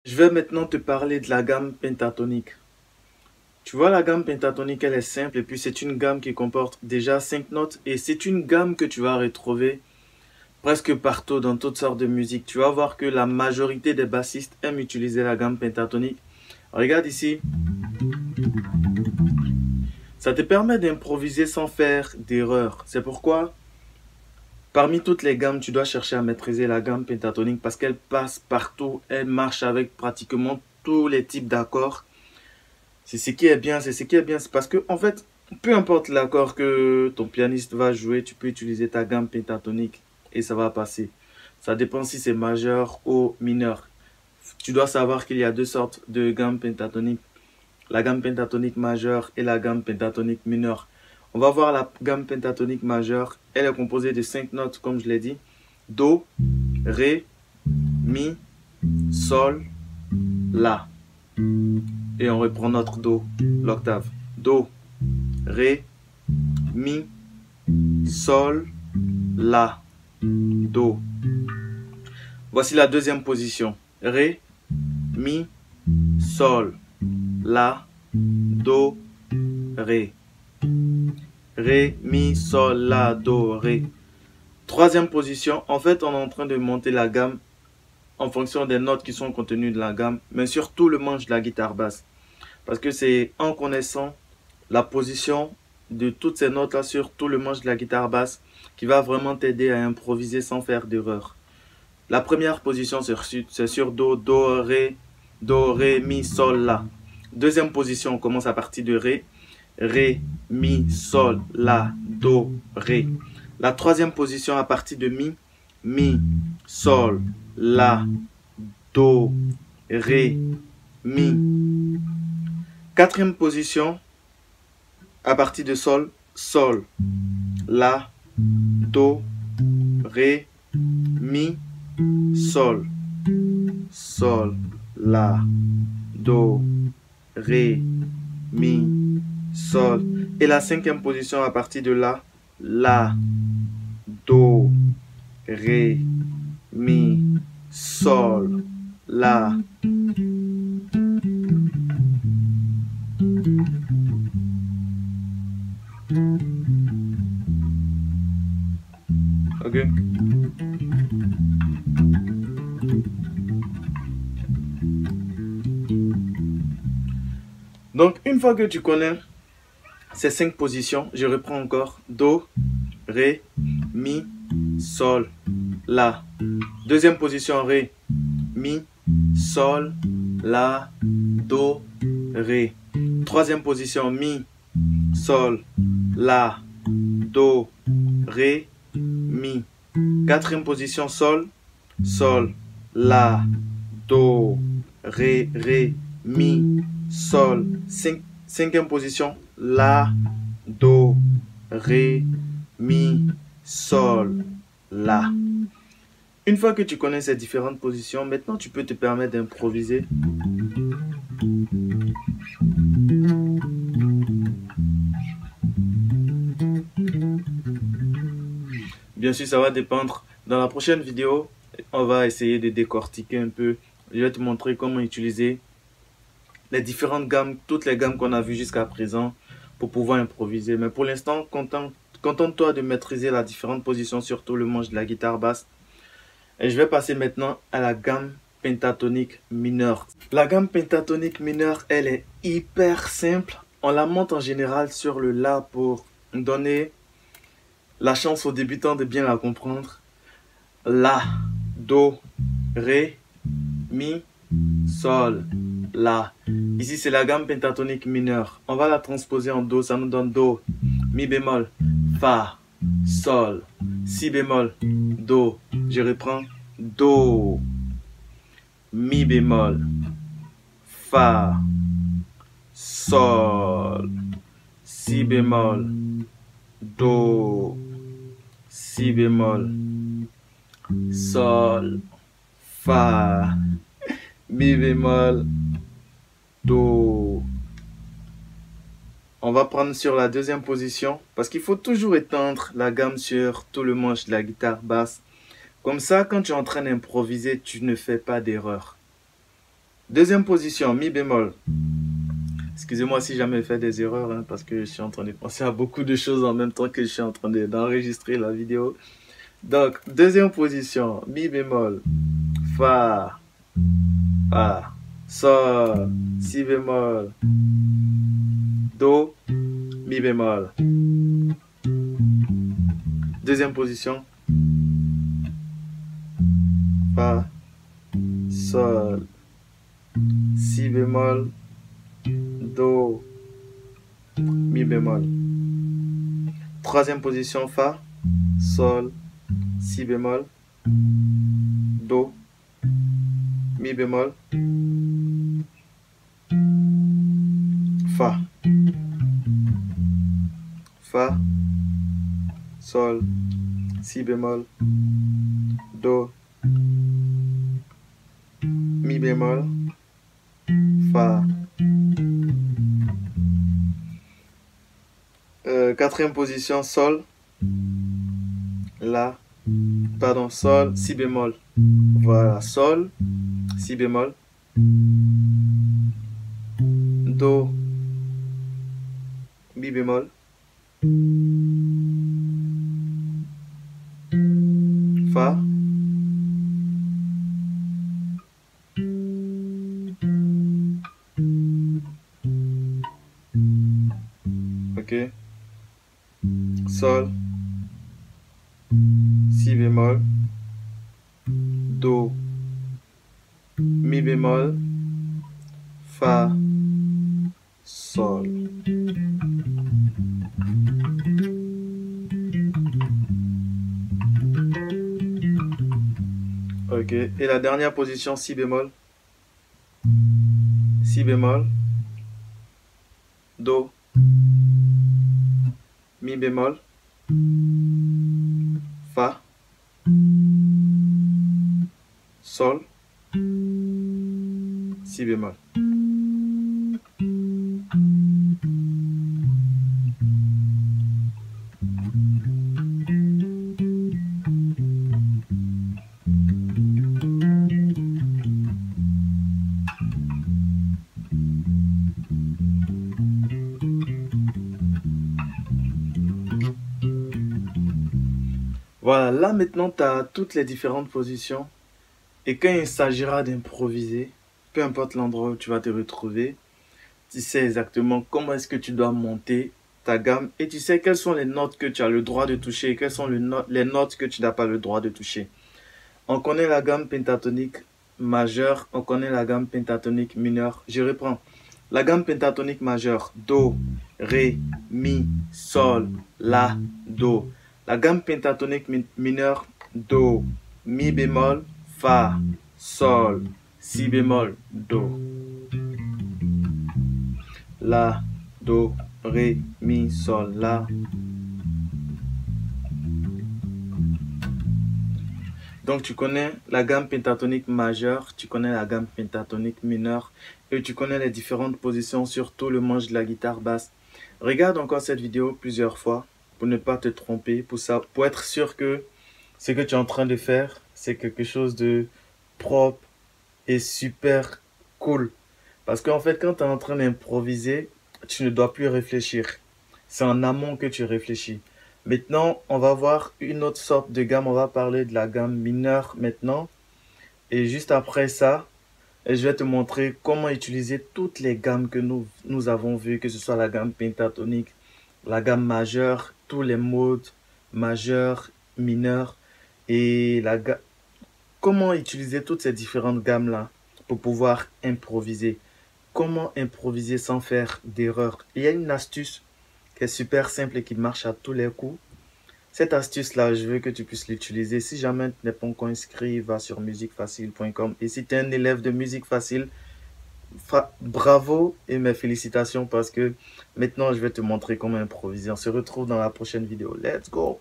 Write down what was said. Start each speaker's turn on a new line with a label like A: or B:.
A: Je vais maintenant te parler de la gamme pentatonique. Tu vois, la gamme pentatonique, elle est simple et puis c'est une gamme qui comporte déjà 5 notes et c'est une gamme que tu vas retrouver presque partout dans toutes sortes de musiques. Tu vas voir que la majorité des bassistes aiment utiliser la gamme pentatonique. Regarde ici, ça te permet d'improviser sans faire d'erreur. C'est pourquoi, parmi toutes les gammes, tu dois chercher à maîtriser la gamme pentatonique parce qu'elle passe partout, elle marche avec pratiquement tous les types d'accords. C'est ce qui est bien, c'est parce que, en fait, peu importe l'accord que ton pianiste va jouer, tu peux utiliser ta gamme pentatonique et ça va passer. Ça dépend si c'est majeur ou mineur. Tu dois savoir qu'il y a deux sortes de gammes pentatoniques. La gamme pentatonique majeure et la gamme pentatonique mineure. On va voir la gamme pentatonique majeure. Elle est composée de 5 notes, comme je l'ai dit. Do, Ré, Mi, Sol, La. Et on reprend notre Do, l'octave. Do, Ré, Mi, Sol, La, Do. Voici la deuxième position. Ré, Mi, Sol, La, Do, Ré. Ré, Mi, Sol, La, Do, Ré. Troisième position. En fait, on est en train de monter la gamme en fonction des notes qui sont contenues de la gamme, mais surtout le manche de la guitare basse. Parce que c'est en connaissant la position de toutes ces notes-là sur tout le manche de la guitare basse qui va vraiment t'aider à improviser sans faire d'erreur. La première position, c'est sur Do, Do, Ré, Mi, Sol, La. Deuxième position, on commence à partir de Ré. Ré, Mi, Sol, La, Do, Ré. La troisième position à partir de Mi, Sol, La, Do, Ré, Mi. Quatrième position à partir de Sol, Sol, La, Do, Ré, Mi, Sol, Sol, La, Do, Ré, Mi, Sol. Et la cinquième position à partir de La, Do, Ré, Mi, Sol, La. Ok. Donc, une fois que tu connais ces 5 positions, je reprends encore. Do, Ré, Mi, Sol, La. Deuxième position, Ré, Mi, Sol, La, Do, Ré. Troisième position, Mi, Sol, La, Do, Ré, Mi. Quatrième position, Sol, Sol, La, Do, Ré, Ré, Mi, Sol. Cinquième position, La, Do, Ré, Mi, Sol, La. Une fois que tu connais ces différentes positions, maintenant tu peux te permettre d'improviser. Bien sûr, ça va dépendre. Dans la prochaine vidéo, on va essayer de décortiquer un peu. Je vais te montrer comment utiliser les différentes gammes, toutes les gammes qu'on a vues jusqu'à présent pour pouvoir improviser. Mais pour l'instant, contente-toi de maîtriser la différentes positions, surtout le manche de la guitare basse. Et je vais passer maintenant à la gamme pentatonique mineure. La gamme pentatonique mineure, elle est hyper simple. On la monte en général sur le La pour donner la chance aux débutants de bien la comprendre. La, Do, Ré, Mi, Sol, La. Ici, c'est la gamme pentatonique mineure. On va la transposer en Do. Ça nous donne Do, Mi bémol, Fa, Sol, Si bémol, Do. Je reprends. Do, Mi bémol, Fa, Sol, Si bémol, Do, Si bémol, Sol, Fa, Mi bémol, Do. On va prendre sur la deuxième position parce qu'il faut toujours étendre la gamme sur tout le manche de la guitare basse. Comme ça, quand tu es en train d'improviser, tu ne fais pas d'erreur. Deuxième position, mi bémol. Excusez-moi si jamais je fais des erreurs, hein, parce que je suis en train de penser à beaucoup de choses en même temps que je suis en train d'enregistrer la vidéo. Donc, deuxième position, mi bémol, fa, fa, sol, si bémol, do, mi bémol. Deuxième position, fa, sol, si bémol, do, mi bémol. Troisième position, fa, sol, si bémol, do, mi bémol, fa, fa, sol, si bémol, do, mi bémol, fa. Quatrième position, sol, la, pardon, sol, si bémol. Voilà, sol, si bémol, do, mi bémol, fa, ok, sol, si bémol, do, mi bémol, fa, sol. Ok, et la dernière position, si bémol, si bémol, do, mi bémol, fa, sol, si bémol. Voilà, là maintenant tu as toutes les différentes positions. Et quand il s'agira d'improviser, peu importe l'endroit où tu vas te retrouver, tu sais exactement comment est-ce que tu dois monter ta gamme et tu sais quelles sont les notes que tu as le droit de toucher et quelles sont les notes que tu n'as pas le droit de toucher. On connaît la gamme pentatonique majeure, on connaît la gamme pentatonique mineure. Je reprends. La gamme pentatonique majeure, do, ré, mi, sol, la, do. La gamme pentatonique mineure, do, mi bémol, fa, sol, si bémol, do. La, do, ré, mi, sol, la. Donc tu connais la gamme pentatonique majeure, tu connais la gamme pentatonique mineure et tu connais les différentes positions sur tout le manche de la guitare basse. Regarde encore cette vidéo plusieurs fois pour ne pas te tromper, pour être sûr que ce que tu es en train de faire, c'est quelque chose de propre et super cool. Parce qu'en fait, quand tu es en train d'improviser, tu ne dois plus réfléchir. C'est en amont que tu réfléchis. Maintenant, on va voir une autre sorte de gamme. On va parler de la gamme mineure maintenant. Et juste après ça, je vais te montrer comment utiliser toutes les gammes que nous avons vues, que ce soit la gamme pentatonique, la gamme majeure, tous les modes majeurs, mineurs. Et comment utiliser toutes ces différentes gammes-là pour pouvoir improviser. Comment improviser sans faire d'erreur. Il y a une astuce qui est super simple et qui marche à tous les coups. Cette astuce-là, je veux que tu puisses l'utiliser. Si jamais tu n'es pas encore inscrit, va sur musiquefacile.com. Et si tu es un élève de Musique Facile, bravo et mes félicitations parce que maintenant, je vais te montrer comment improviser. On se retrouve dans la prochaine vidéo. Let's go!